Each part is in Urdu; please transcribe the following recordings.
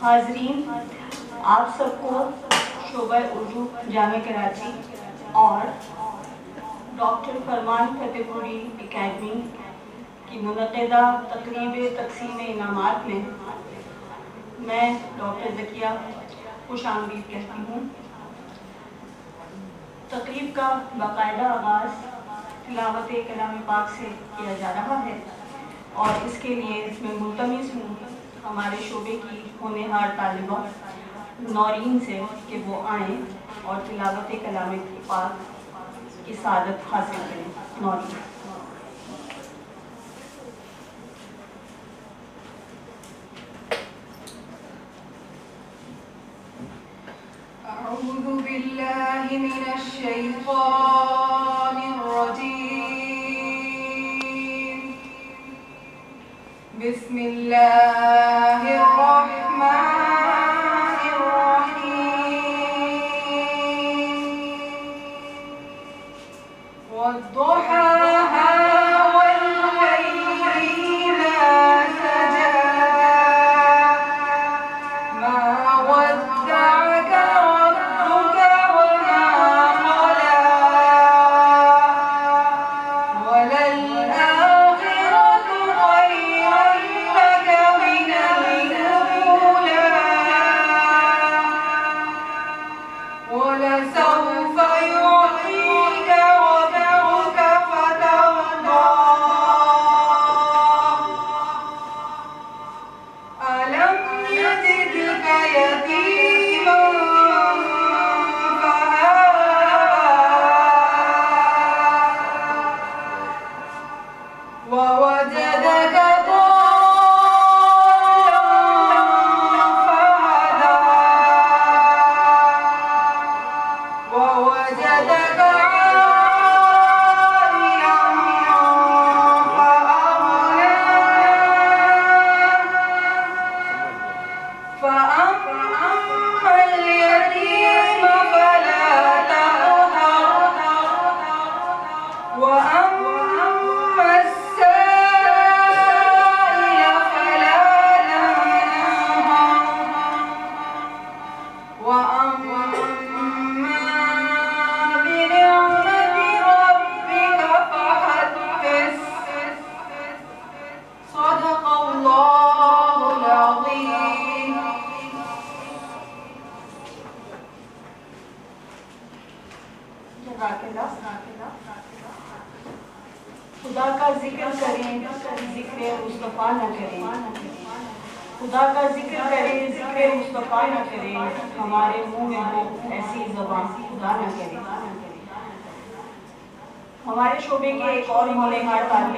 حاضرین، آپ سب کو شعبہ اردو جامعہ کراچی اور ڈاکٹر فرمان فتح پوری اکیڈمی کی منعقدہ تقریب تقسیم انعامات میں میں ڈاکٹر ذکیہ خوش آمدید کہتی ہوں۔ تقریب کا باقاعدہ آغاز تلاوت کلام پاک سے کیا جا رہا ہے اور اس کے لیے میں ملتمس ہوں ہمارے شعبے کی ہونہار طالبہ نورین سے کہ وہ آئیں اور تلاوت کلام پاک کی سعادت حاصل کریں۔ نورین۔ أعوذ بالله من الشيطان الرجيم بسم الله الرحمن الرحيم والضحى والليل إذا سجى ما ودعك ربك وما قلى وللآخرة خير لك من الأولى ولسوف يعطيك ربك فترضى ألم يجدك يتيما فآوى ووجدك ضالا فهدى ووجدك عائلا فأغنى فأما اليتيم فلا تقهر وأما السائل فلا تنهر وأما بنعمة ربك فحدث صدق الله العظيم۔ جزاک اللہ۔ خدا کا ذکر کریں ذکر مصطفیٰ نہ کریں، خدا کا ذکر کریں ذکر مصطفیٰ نہ کریں، ہمارے منہ میں ہو ایسی زبان خدا نہ کرے۔ ہمارے شعبے کے ایک اور ہونہار طالب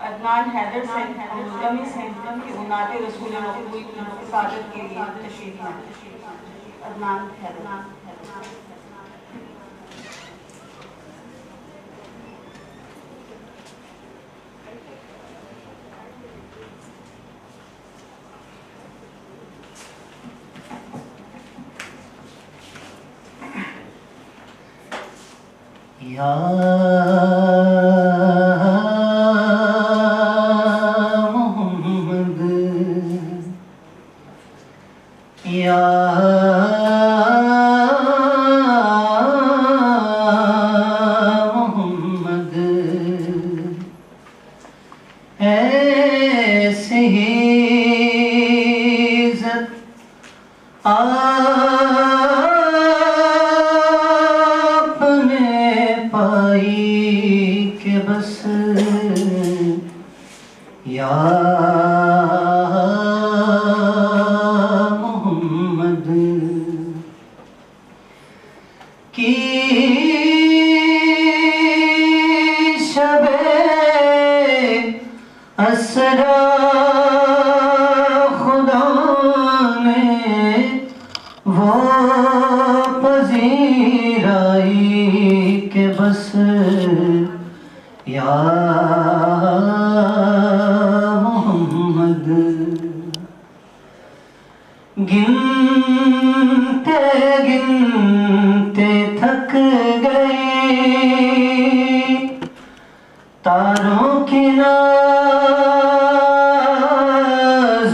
عدنان حیدر سے ملتمس ہیں کہ وہ نعت رسول مقبول کی سعادت کے لیے تشریف لائیں۔ عدنان حیدر۔ یا محمد یا محمد ایسے ہی عزت آپ نے پائی کہ بس یا محمد کی شب اسرا خدا نے وہ پذیرائی کہ بس یا محمد گنتے گنتے تھک گئی تاروں کی ناز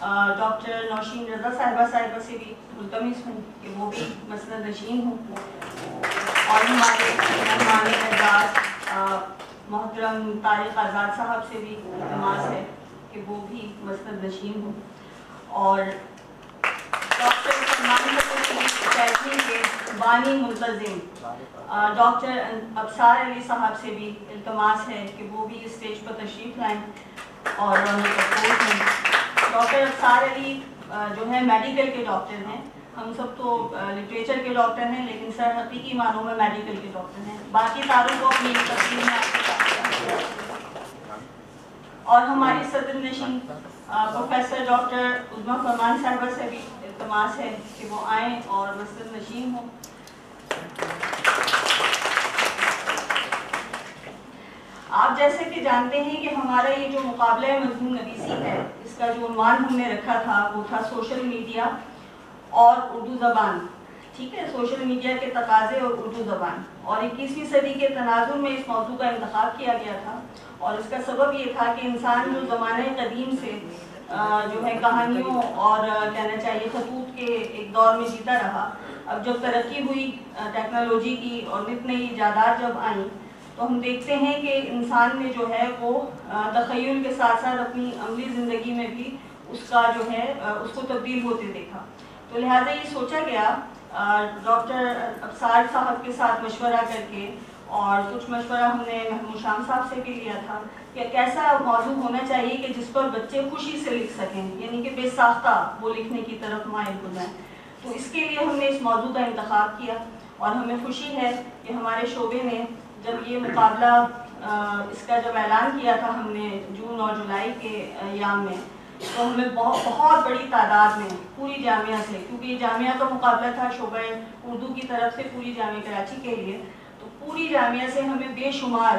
ڈاکٹر نوشین رضا صاحبہ سے بھی ملتمس ہوں کہ وہ بھی مسند نشین ہوں، اور ہمارے مہمان اعزاز محترم طارق آزاد صاحب سے بھی التماس ہے کہ وہ بھی مسند نشین ہوں، اور ڈاکٹر سلمان فتح اکیڈمی کے بانی منتظم ڈاکٹر ابصار علی صاحب سے بھی التماس ہے کہ وہ بھی اسٹیج پر تشریف لائیں اور سپورٹ ہیں۔ ڈاکٹر ابصار علی جو ہے میڈیکل کے ڈاکٹر ہیں، ہم سب تو لٹریچر کے ڈاکٹر ہیں، لیکن سر حقیقی معنوں میں میڈیکل کے ڈاکٹر ہیں، باقی ساروں کو اپنی تقسیم میں آپ کے ساتھ۔ اور ہماری صدر نشین پروفیسر ڈاکٹر عظمیٰ فرمان صاحبہ سے بھی التماس ہے کہ وہ آئیں اور مسند نشین ہوں۔ آپ جیسے کہ جانتے ہیں کہ ہمارا یہ جو مقابلہ مضمون نویسی ہے، اس کا جو عنوان ہم نے رکھا تھا وہ تھا سوشل میڈیا اور اردو زبان، ٹھیک ہے، سوشل میڈیا کے تقاضے اور اردو زبان، اور 21ویں صدی کے تناظر میں اس موضوع کا انتخاب کیا گیا تھا، اور اس کا سبب یہ تھا کہ انسان جو زمانہ قدیم سے جو ہے کہانیوں اور کہنا چاہیے خطوط کے ایک دور میں جیتا رہا، اب جب ترقی ہوئی ٹیکنالوجی کی اور نت نئی ایجادات جب آئیں تو ہم دیکھتے ہیں کہ انسان نے جو ہے وہ تخیل کے ساتھ ساتھ اپنی عملی زندگی میں بھی اس کا جو ہے اس کو تبدیل ہوتے دیکھا، تو لہٰذا یہ سوچا گیا ڈاکٹر ابصار صاحب کے ساتھ مشورہ کر کے، اور کچھ مشورہ ہم نے محمود شام صاحب سے بھی لیا تھا کہ کیسا موضوع ہونا چاہیے کہ جس پر بچے خوشی سے لکھ سکیں، یعنی کہ بے ساختہ وہ لکھنے کی طرف مائل ہو جائیں۔ تو اس کے لیے ہم نے اس موضوع کا انتخاب کیا، اور ہمیں خوشی ہے کہ ہمارے شعبے نے جب یہ مقابلہ اس کا جب اعلان کیا تھا ہم نے جون اور جولائی کے ایام میں، تو ہمیں بہت بڑی تعداد میں پوری جامعہ سے، کیونکہ یہ جامعہ کا مقابلہ تھا شعبہ اردو کی طرف سے پوری جامعہ کراچی کے لیے، تو پوری جامعہ سے ہمیں بے شمار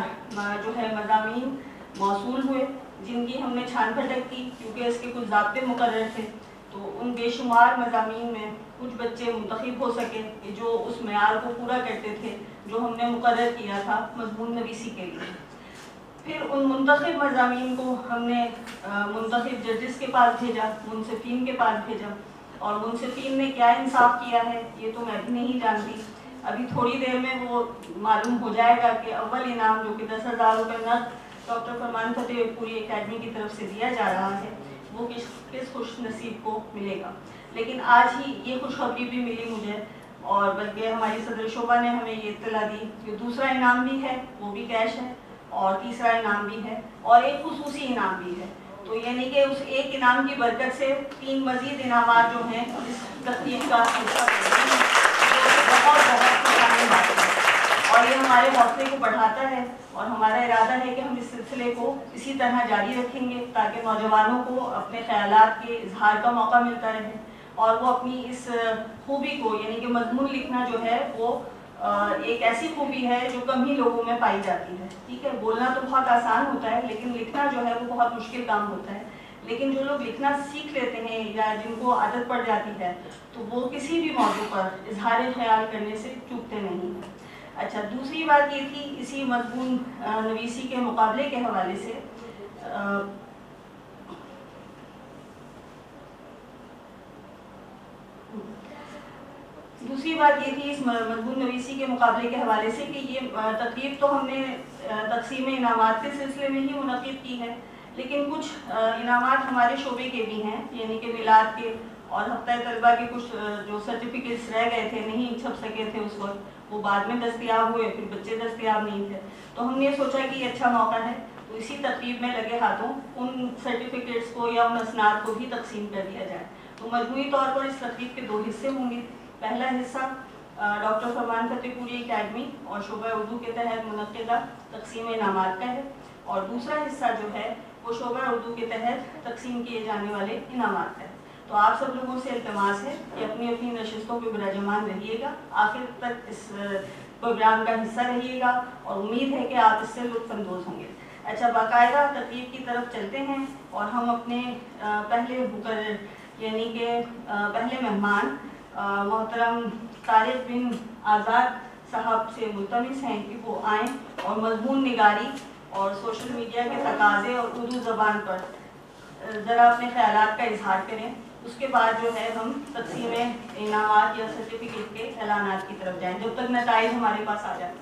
جو ہے مضامین موصول ہوئے جن کی ہم نے چھان پھٹک کی، کیونکہ اس کے کچھ ضابطے مقرر تھے، تو ان بے شمار مضامین میں کچھ بچے منتخب ہو سکے کہ جو اس معیار کو پورا کرتے تھے جو ہم نے مقرر کیا تھا مضمون نویسی کے لیے۔ پھر ان منتخب مضامین کو ہم نے منتخب ججز کے پاس بھیجا، منصفین کے پاس بھیجا، اور منصفین نے کیا انصاف کیا ہے یہ تو میں بھی نہیں جانتی، ابھی تھوڑی دیر میں وہ معلوم ہو جائے گا کہ اول انعام جو کہ 10,000 روپے نقد ڈاکٹر فرمان فتح پوری اکیڈمی کی طرف سے دیا جا رہا ہے وہ کس خوش نصیب کو ملے گا۔ لیکن آج ہی یہ خوشخبری بھی ملی مجھے، اور بلکہ ہماری صدر شعبہ نے ہمیں یہ اطلاع دی کہ دوسرا انعام بھی ہے، وہ بھی کیش ہے، اور تیسرا انعام بھی ہے، اور ایک خصوصی انعام بھی ہے، تو یعنی کہ اس ایک انعام کی برکت سے 3 مزید انعامات جو ہیں اس تقریب کا حصہ بنتے ہیں، بہت خوشحالی بات ہے، اور یہ ہمارے حوصلے کو بڑھاتا ہے، اور ہمارا ارادہ ہے کہ ہم اس سلسلے کو اسی طرح جاری رکھیں گے تاکہ نوجوانوں کو اپنے خیالات کے اظہار کا موقع ملتا رہے، اور وہ اپنی اس خوبی کو، یعنی کہ مضمون لکھنا جو ہے وہ ایک ایسی خوبی ہے جو کم ہی لوگوں میں پائی جاتی ہے، ٹھیک ہے، بولنا تو بہت آسان ہوتا ہے لیکن لکھنا جو ہے وہ بہت مشکل کام ہوتا ہے، لیکن جو لوگ لکھنا سیکھ لیتے ہیں یا جن کو عادت پڑ جاتی ہے تو وہ کسی بھی موضوع پر اظہار خیال کرنے سے چوکتے نہیں ہیں۔ اچھا، دوسری بات یہ تھی اسی مضمون نویسی کے مقابلے کے حوالے سے، دوسری بات یہ تھی اس مضمون نویسی کے مقابلے کے حوالے سے کہ یہ تقریب تو ہم نے تقسیم انعامات کے سلسلے میں ہی منعقد کی ہے، لیکن کچھ انعامات ہمارے شعبے کے بھی ہیں، یعنی کہ میلاد کے اور ہفتہ طلبہ کے کچھ جو سرٹیفکیٹس رہ گئے تھے، نہیں چھپ سکے تھے اس وقت، وہ بعد میں دستیاب ہوئے، پھر بچے دستیاب نہیں تھے، تو ہم نے سوچا کہ یہ اچھا موقع ہے تو اسی تقریب میں لگے ہاتھوں ان سرٹیفکیٹس کو یا ان اسناد کو بھی تقسیم کر دیا جائے۔ تو مجموعی طور پر اس تقریب کے 2 حصے ہوں گے، پہلا حصہ ڈاکٹر فرمان فتح پوری اکیڈمی اور شعبہ اردو کے تحت منعقدہ تقسیم انعامات کا ہے، اور دوسرا حصہ جو ہے وہ شعبہ اردو کے تحت تقسیم کیے جانے والے انعامات کا ہے۔ تو آپ سب لوگوں سے التماس ہے کہ اپنی اپنی نشستوں پہ براجمان رہیے گا، آخر تک اس پروگرام کا حصہ رہیے گا، اور امید ہے کہ آپ اس سے لطف اندوز ہوں گے۔ اچھا، باقاعدہ تقریب کی طرف چلتے ہیں، اور ہم اپنے پہلے مقرر یعنی کہ پہلے مہمان محترم طارق بن آزاد صاحب سے ملتمس ہیں کہ وہ آئیں اور مضمون نگاری اور سوشل میڈیا کے تقاضے اور اردو زبان پر ذرا اپنے خیالات کا اظہار کریں. اس کے بعد جو ہے ہم تقسیم انعامات یا سرٹیفکیٹ کے اعلانات کی طرف جائیں جب تک نتائج ہمارے پاس آ جائیں.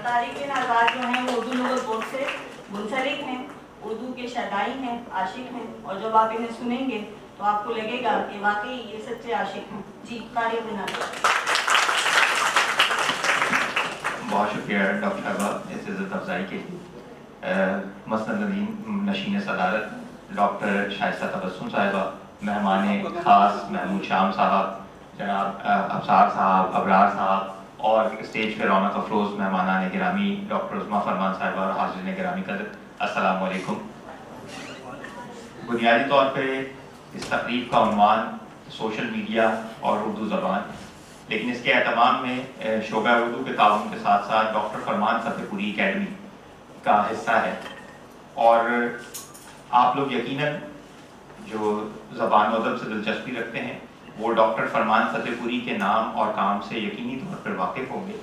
طارقین آزاد جو ہیں وہ اردو لغت بورڈ سے منسلک ہیں, اردو کے شیدائی ہیں, عاشق ہیں, اور جب آپ انہیں سنیں گے تو آپ کو لگے گا کہ واقعی یہ سچے عاشق ہیں. جی طارقین آزاد. بہت شکریہ ڈاکٹر صاحبہ اس عزت افزائی کے لیے. مسند نشین صدارت ڈاکٹر شائستہ تبسم صاحبہ, مہمان خاص محمود شام صاحب, جناب ابصار صاحب, ابرار صاحب, اور اسٹیج پہ رونق افروز مہمانان گرامی ڈاکٹر عظمیٰ فرمان صاحبہ اور حاضرین گرامی قدر, السلام علیکم. بنیادی طور پہ اس تقریب کا عنوان سوشل میڈیا اور اردو زبان, لیکن اس کے اہتمام میں شعبہ اردو کے تعاون کے ساتھ ساتھ ڈاکٹر فرمان فتح پوری اکیڈمی کا حصہ ہے. اور آپ لوگ یقیناً جو زبان و ادب سے دلچسپی رکھتے ہیں وہ ڈاکٹر فرمان فتح پوری کے نام اور کام سے یقینی طور پر واقف ہوں گے.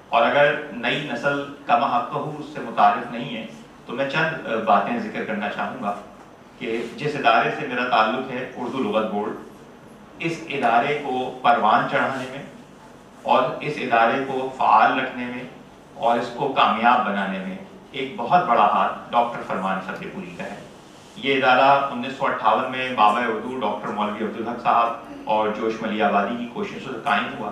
اور اگر نئی نسل کا محقق اس سے متعارف نہیں ہے تو میں چند باتیں ذکر کرنا چاہوں گا کہ جس ادارے سے میرا تعلق ہے اردو لغت بورڈ, اس ادارے کو پروان چڑھانے میں اور اس ادارے کو فعال رکھنے میں اور اس کو کامیاب بنانے میں ایک بہت بڑا ہاتھ ڈاکٹر فرمان فتح پوری کا ہے. یہ ادارہ 1958 میں بابا اردو ڈاکٹر مولوی عبدالحق صاحب اور جوش ملی آبادی کی کوششوں سے قائم ہوا,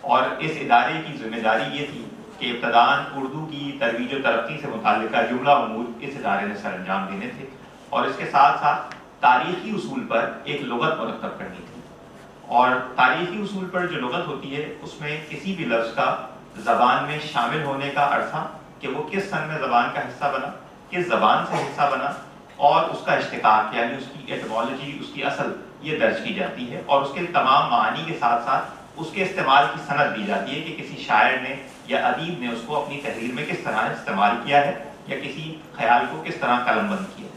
اور اس ادارے کی ذمہ داری یہ تھی کہ ابتداً اردو کی ترویج و ترقی سے متعلقہ جملہ امور اس ادارے نے سر انجام دینے تھے, اور اس کے ساتھ ساتھ تاریخی اصول پر ایک لغت مرتب کرنی تھی. اور تاریخی اصول پر جو لغت ہوتی ہے اس میں کسی بھی لفظ کا زبان میں شامل ہونے کا عرصہ, کہ وہ کس سن میں زبان کا حصہ بنا, کس زبان سے حصہ بنا, اور اس کا اشتقاق یعنی اس کی ایٹمالوجی, اس کی اصل, یہ درج کی جاتی ہے. اور اس کے تمام معانی کے ساتھ ساتھ اس کے استعمال کی سند دی جاتی ہے کہ کسی شاعر نے یا ادیب نے اس کو اپنی تحریر میں کس طرح استعمال کیا ہے یا کسی خیال کو کس طرح قلم بند کیا ہے.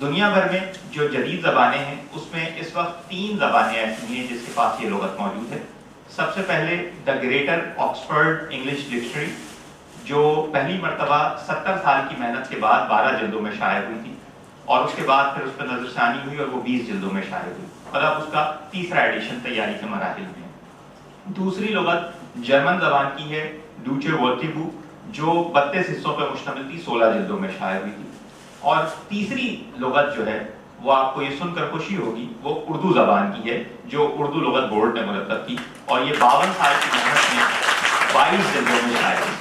دنیا بھر میں جو جدید زبانیں ہیں اس میں اس وقت 3 زبانیں ایسی ہیں جس کے پاس یہ لغت موجود ہے. سب سے پہلے the greater Oxford English dictionary, جو پہلی مرتبہ 70 سال کی محنت کے بعد 12 جلدوں میں شائع ہوئی تھی, اور اس کے بعد پھر اس پر نظر ثانی ہوئی اور وہ 20 جلدوں میں شائع ہوئی, اور اب اس کا تیسرا ایڈیشن تیاری کے مراحل میں ہے. دوسری لغت جرمن زبان کی ہے ڈوچے وورٹیبو, جو 32 حصوں پر مشتمل تھی, 16 جلدوں میں شائع ہوئی تھی. اور تیسری لغت جو ہے وہ آپ کو یہ سن کر خوشی ہوگی, وہ اردو زبان کی ہے جو اردو لغت بورڈ نے مرتب کی, اور یہ 52 سال کی محنت میں 22 جلدوں میں شائع ہوئی.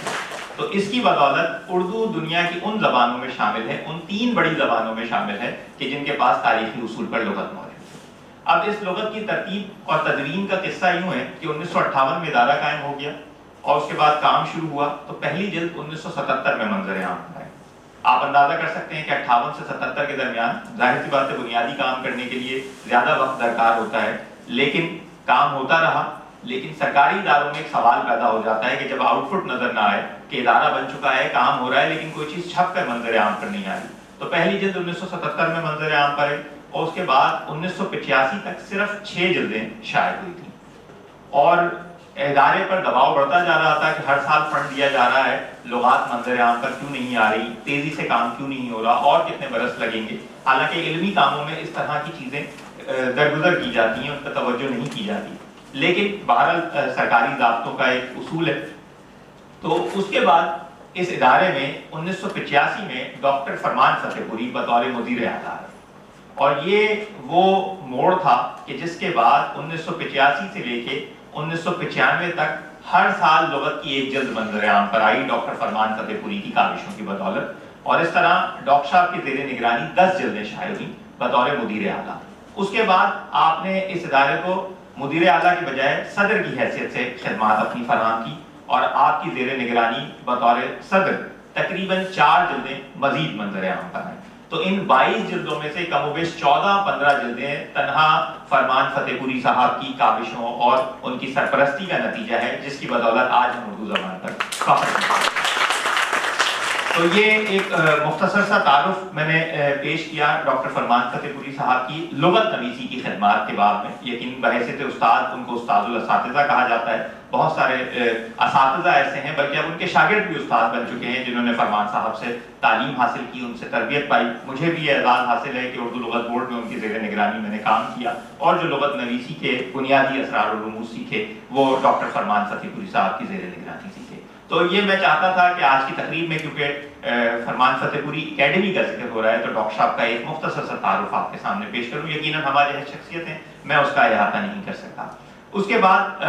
تو اس کی بدولت اردو دنیا کی ان زبانوں میں شامل ہے, ان 3 بڑی زبانوں میں شامل ہے کہ جن کے پاس تاریخی اصول پر لغت موجود ہے. اب اس لغت کی ترتیب اور تدوین کا قصہ یوں ہے کہ 1958 میں ادارہ قائم ہو گیا, اور اس کے بعد کام شروع ہوا تو پہلی جلد 1977 میں منظر عام پر آئی. آپ اندازہ کر سکتے ہیں کہ 58 سے 77 کے درمیان ظاہر سی بات ہے بنیادی کام کرنے کے لیے زیادہ وقت درکار ہوتا ہے, لیکن کام ہوتا رہا. لیکن سرکاری اداروں میں ایک سوال پیدا ہو جاتا ہے کہ جب آؤٹ پٹ نظر نہ آئے کہ ادارہ بن چکا ہے, کام ہو رہا ہے, لیکن کوئی چیز چھپ کر منظر عام پر نہیں آ رہی. تو پہلی جلد 1977 میں منظر عام پر آئی, اور اس کے بعد 1985 تک صرف 6 جلدیں شائع ہوئی تھیں. اور ادارے پر دباؤ بڑھتا جا رہا تھا کہ ہر سال فنڈ دیا جا رہا ہے, لغات منظر عام پر کیوں نہیں آ رہی, تیزی سے کام کیوں نہیں ہو رہا, اور کتنے برس لگیں گے. حالانکہ علمی کاموں میں اس طرح کی چیزیں درگزر کی جاتی ہیں, ان پر توجہ نہیں کی جاتی, لیکن بہرحال سرکاری ضابطوں کا ایک اصول ہے. تو اس کے بعد اس ادارے میں 1985 میں ڈاکٹر فرمان فتح پوری بطور مدیر اعلیٰ ہے, اور یہ وہ موڑ تھا کہ جس کے بعد 1985 سے لے کے 1995 تک ہر سال لغت کی ایک جلد منظر عام پر آئی ڈاکٹر فرمان فتح پوری کی کاوشوں کی بدولت. اور اس طرح ڈاکٹر صاحب کی زیر نگرانی 10 جلدیں شائع ہوئیں بطور مدیر اعلیٰ. اس کے بعد آپ نے اس ادارے کو مدیر اعلیٰ کی بجائے صدر کی حیثیت سے خدمات اپنی فراہم کی, اور آپ کی زیر نگرانی بطور صدر تقریباً 4 جلدیں مزید منظر عام پر آئیں. تو ان 22 جلدوں میں سے کم و بیش 14-15 جلدیں تنہا فرمان فتح پوری صاحب کی کاوشوں اور ان کی سرپرستی کا نتیجہ ہے, جس کی بدولت آج ہم اردو زبان پر فخر کرتے ہیں. تو یہ ایک مختصر سا تعارف میں نے پیش کیا ڈاکٹر فرمان فتح پوری صاحب کی لغت نویسی کی خدمات کے باب میں. یقین بحیثیت استاد ان کو استاد الاساتذہ کہا جاتا ہے, بہت سارے اساتذہ ایسے ہیں، بلکہ اب ان کے شاگرد بھی استاد بن چکے ہیں جنہوں نے فرمان صاحب سے تعلیم حاصل کی، ان سے تربیت پائی. مجھے بھی یہ اعزاز حاصل ہے کہ اردو لغت بورڈ میں ان کی زیر نگرانی میں نے کام کیا، اور جو لغت نویسی کے بنیادی اسرار و رموز سیکھے وہ ڈاکٹر فرمان فتح پوری صاحب کی زیر نگرانی سیکھے. تو یہ میں چاہتا تھا کہ آج کی تقریب میں کیونکہ فرمان فتح پوری اکیڈمی کا ذکر ہو رہا ہے تو ڈاکٹر صاحب کا ایک مختصر سا تعارف آپ کے سامنے پیش کروں. یقیناً ہمارے یہاں شخصیت ہیں، میں اس کا احاطہ نہیں کر سکتا. اس کے بعد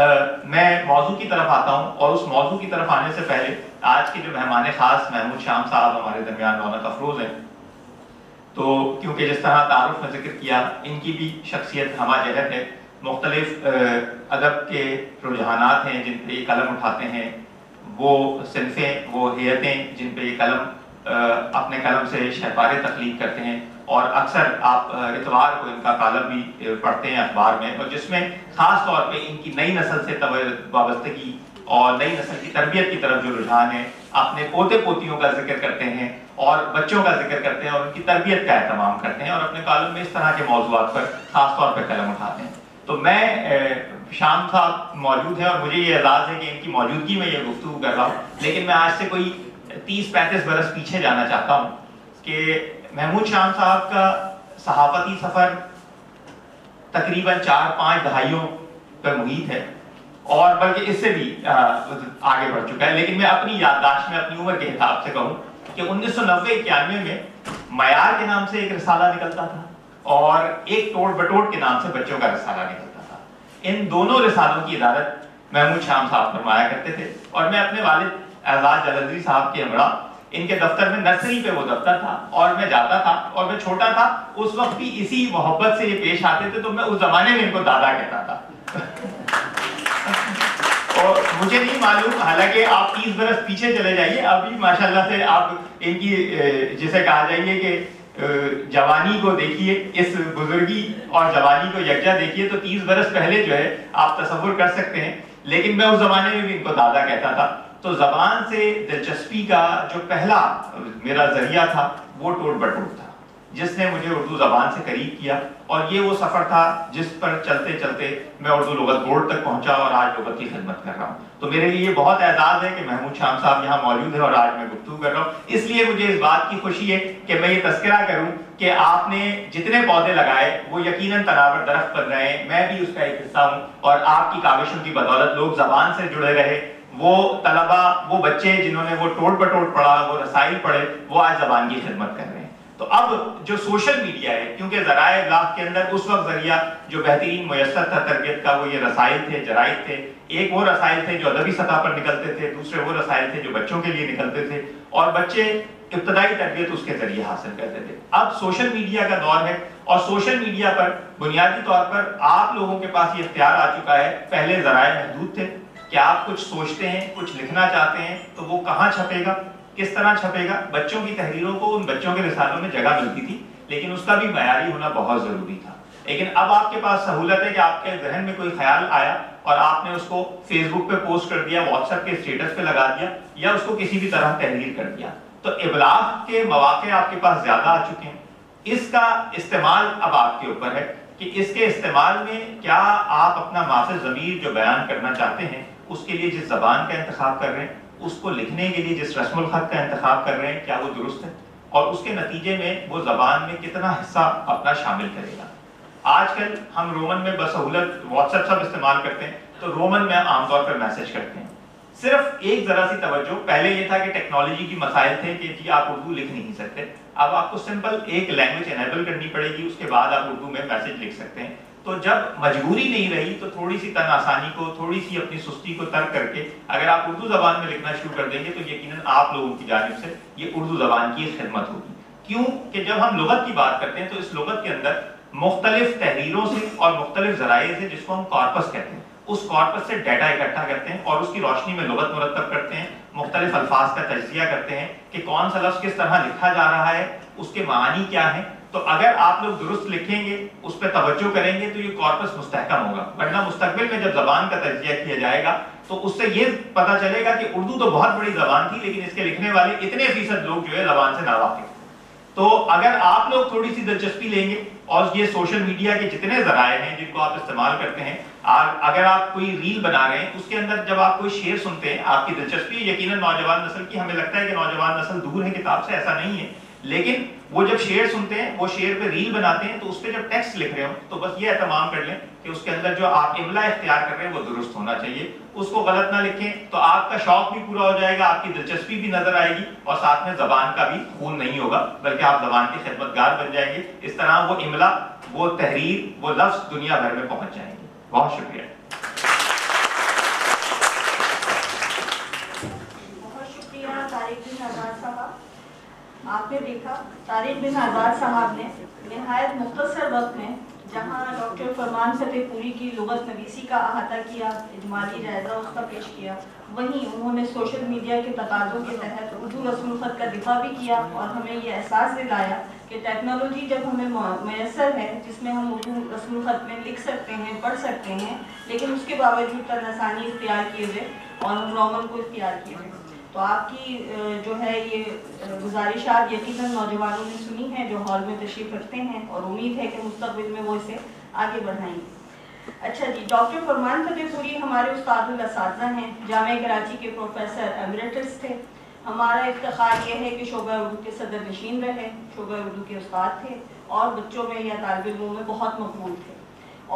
میں موضوع کی طرف آتا ہوں، اور اس موضوع کی طرف آنے سے پہلے آج کے جو مہمان خاص محمود شام صاحب ہمارے درمیان رونق افروز ہیں، تو کیونکہ جس طرح تعارف میں ذکر کیا ان کی بھی شخصیت ہمہ جہت ہے، مختلف ادب کے رجحانات ہیں جن پہ یہ قلم اٹھاتے ہیں، وہ صنفیں، وہ ہیئتیں جن پہ یہ قلم اپنے قلم سے شہپارے تخلیق کرتے ہیں، اور اکثر آپ اتوار کو ان کا کالم بھی پڑھتے ہیں اخبار میں، اور جس میں خاص طور پہ ان کی نئی نسل سے وابستگی اور نئی نسل کی تربیت کی طرف جو رجحان ہے، اپنے پوتے پوتیوں کا ذکر کرتے ہیں اور بچوں کا ذکر کرتے ہیں اور ان کی تربیت کا اہتمام کرتے ہیں، اور اپنے کالم میں اس طرح کے موضوعات پر خاص طور پہ قلم اٹھاتے ہیں. تو میں شام صاحب موجود ہیں اور مجھے یہ اعزاز ہے کہ ان کی موجودگی میں یہ گفتگو کر رہا ہوں، لیکن میں آج سے کوئی 30-35 برس پیچھے جانا چاہتا ہوں کہ محمود شام صاحب کا صحافتی سفر تقریباً 4-5 دہائیوں پر محیط ہے، اور بلکہ اس سے بھی آگے بڑھ چکا ہے. لیکن میں اپنی یادداشت میں اپنی عمر کے حساب سے کہوں کہ 1990-91 میں معیار کے نام سے ایک رسالہ نکلتا تھا اور ایک ٹوٹ بٹوٹ کے نام سے بچوں کا رسالہ نکلتا تھا. ان دونوں رسالوں کی ادارت محمود شام صاحب فرمایا کرتے تھے، اور میں اپنے والد اعزاز جلندری صاحب کے ہمراہ ان کے دفتر میں نرسری پہ وہ دفتر تھا اور میں جاتا تھا، اور میں چھوٹا تھا اس وقت بھی اسی محبت سے یہ پیش آتے تھے، تو میں اس زمانے میں ان کو دادا کہتا تھا. اور مجھے نہیں معلوم، حالانکہ آپ 30 برس پیچھے چلے جائیے، ابھی ماشاءاللہ سے آپ ان کی جسے کہا جائیے کہ جوانی کو دیکھیے، اس بزرگی اور جوانی کو یکجا دیکھیے، تو 30 برس پہلے جو ہے آپ تصور کر سکتے ہیں. لیکن میں اس زمانے میں بھی ان کو دادا کہتا تھا. تو زبان سے دلچسپی کا جو پہلا میرا ذریعہ تھا وہ ٹوٹ بٹوٹ تھا، جس نے مجھے اردو زبان سے قریب کیا، اور یہ وہ سفر تھا جس پر چلتے چلتے میں اردو لغت بورڈ تک پہنچا اور آج لغت کی خدمت کر رہا ہوں. تو میرے لیے یہ بہت اعزاز ہے کہ محمود شام صاحب یہاں موجود ہے اور آج میں گفتگو کر رہا ہوں. اس لیے مجھے اس بات کی خوشی ہے کہ میں یہ تذکرہ کروں کہ آپ نے جتنے پودے لگائے وہ یقیناً تناور درخت بن رہے ہیں. میں بھی اس کا ایک حصہ ہوں، اور آپ کی کاوشوں کی بدولت لوگ زبان سے جڑے رہے. وہ طلبہ، وہ بچے جنہوں نے وہ ٹوٹ بٹوٹ پڑھا، وہ رسائل پڑھے، وہ آج زبان کی خدمت کر رہے ہیں. تو اب جو سوشل میڈیا ہے، کیونکہ ذرائع ابلاغ کے اندر اس وقت ذریعہ جو بہترین میسر تھا تربیت کا وہ یہ رسائل تھے، جرائد تھے. ایک وہ رسائل تھے جو ادبی سطح پر نکلتے تھے، دوسرے وہ رسائل تھے جو بچوں کے لیے نکلتے تھے، اور بچے ابتدائی تربیت اس کے ذریعے حاصل کرتے تھے. اب سوشل میڈیا کا دور ہے، اور سوشل میڈیا پر بنیادی طور پر آپ لوگوں کے پاس یہ اختیار آ چکا ہے. پہلے ذرائع محدود تھے کہ آپ کچھ سوچتے ہیں، کچھ لکھنا چاہتے ہیں تو وہ کہاں چھپے گا، کس طرح چھپے گا. بچوں کی تحریروں کو ان بچوں کے رسالوں میں جگہ ملتی تھی، لیکن اس کا بھی معیاری ہونا بہت ضروری تھا. لیکن اب آپ کے پاس سہولت ہے کہ آپ کے ذہن میں کوئی خیال آیا اور آپ نے اس کو فیس بک پہ پوسٹ کر دیا، واٹس ایپ کے اسٹیٹس پہ لگا دیا، یا اس کو کسی بھی طرح تحریر کر دیا. تو ابلاغ کے مواقع آپ کے پاس زیادہ آ چکے ہیں. اس کا استعمال اب آپ کے اوپر ہے کہ اس کے استعمال میں کیا آپ اپنا مافِ ضمیر جو بیان کرنا چاہتے ہیں اس کے لیے جس زبان کا انتخاب کر رہے ہیں، اس کو لکھنے کے لیے جس رسم الخط کا انتخاب کر رہے ہیں، کیا وہ درست ہے، اور اس کے نتیجے میں وہ زبان میں کتنا حصہ اپنا شامل کرے گا. آج کل ہم رومن میں بسہولت واٹس ایپ سب استعمال کرتے ہیں، تو رومن میں عام طور پر میسج کرتے ہیں. صرف ایک ذرا سی توجہ، پہلے یہ تھا کہ ٹیکنالوجی کی مسائل تھے کہ جی آپ اردو لکھ نہیں سکتے. اب آپ کو سمپل ایک لینگویج انیبل کرنی پڑے گی، اس کے بعد آپ اردو میں میسج لکھ سکتے ہیں. تو جب مجبوری نہیں رہی تو تھوڑی سی تن آسانی کو، تھوڑی سی اپنی سستی کو ترک کر کے اگر آپ اردو زبان میں لکھنا شروع کر دیں گے تو یقیناً آپ لوگوں کی جانب سے یہ اردو زبان کی خدمت ہوگی. کیوں کہ جب ہم لغت کی بات کرتے ہیں تو اس لغت کے اندر مختلف تحریروں سے اور مختلف ذرائع سے، جس کو ہم کارپس کہتے ہیں، اس کارپس سے ڈیٹا اکٹھا کرتے ہیں اور اس کی روشنی میں لغت مرتب کرتے ہیں، مختلف الفاظ کا تجزیہ کرتے ہیں کہ کون سا لفظ کس طرح لکھا جا رہا ہے، اس کے معانی کیا ہیں. تو اگر آپ لوگ درست لکھیں گے، اس پہ توجہ کریں گے تو یہ کارپس مستحکم ہوگا. ورنہ مستقبل میں جب زبان کا تجزیہ کیا جائے گا تو اس سے یہ پتہ چلے گا کہ اردو تو بہت بڑی زبان تھی لیکن اس کے لکھنے والے اتنے فیصد لوگ جو ہے زبان سے ناواقف. تو اگر آپ لوگ تھوڑی سی دلچسپی لیں گے اور یہ سوشل میڈیا کے جتنے ذرائع ہیں جن کو آپ استعمال کرتے ہیں اگر آپ کوئی ریل بنا رہے ہیں اس کے اندر جب آپ کوئی شعر سنتے ہیں آپ کی دلچسپی یقیناً نوجوان نسل کی، ہمیں لگتا ہے کہ نوجوان نسل دور ہے کتاب سے، ایسا نہیں ہے، لیکن وہ جب شعر سنتے ہیں وہ شعر پہ ریل بناتے ہیں تو اس پہ جب ٹیکسٹ لکھ رہے ہوں تو بس یہ اہتمام کر لیں کہ اس کے اندر جو آپ املا اختیار کر رہے ہیں وہ درست ہونا چاہیے، اس کو غلط نہ لکھیں، تو آپ کا شوق بھی پورا ہو جائے گا، آپ کی دلچسپی بھی نظر آئے گی، اور ساتھ میں زبان کا بھی خون نہیں ہوگا بلکہ آپ زبان کے خدمتگار بن جائیں گے، اس طرح وہ املا، وہ تحریر، وہ لفظ دنیا بھر میں پہنچ جائیں گے۔ بہت شکریہ۔ بہت شکریہ طارق بن آزاد صاحب۔ آپ نے دیکھا طارق بن آزاد صاحب نے نہایت مختصر وقت میں جہاں ڈاکٹر فرمان فتح پوری کی لغت نویسی کا احاطہ کیا، اجمالی جائزہ اس کا پیش کیا، وہیں انہوں نے سوشل میڈیا کے تقاضوں کے تحت اردو رسم الخط کا دفاع بھی کیا اور ہمیں یہ احساس دلایا کہ ٹیکنالوجی جب ہمیں میسر ہے جس میں ہم اردو رسم الخط میں لکھ سکتے ہیں، پڑھ سکتے ہیں، لیکن اس کے باوجود طرز ثانی اختیار کیے ہوئے اور ہم رومن کو اختیار کیے ہوئے، تو آپ کی جو ہے یہ گزارشات یقیناً نوجوانوں نے سنی ہیں جو ہال میں تشریف رکھتے ہیں، اور امید ہے کہ مستقبل میں وہ اسے آگے بڑھائیں گے۔ اچھا جی، ڈاکٹر فرمان فتح پوری ہمارے استاد الاساتذہ ہیں، جامعہ کراچی کے پروفیسر ایمریٹس تھے۔ ہمارا افتخار یہ ہے کہ شعبہ اردو کے صدر نشین رہے، شعبہ اردو کے استاد تھے اور بچوں میں یا طالب علموں میں بہت مقبول تھے،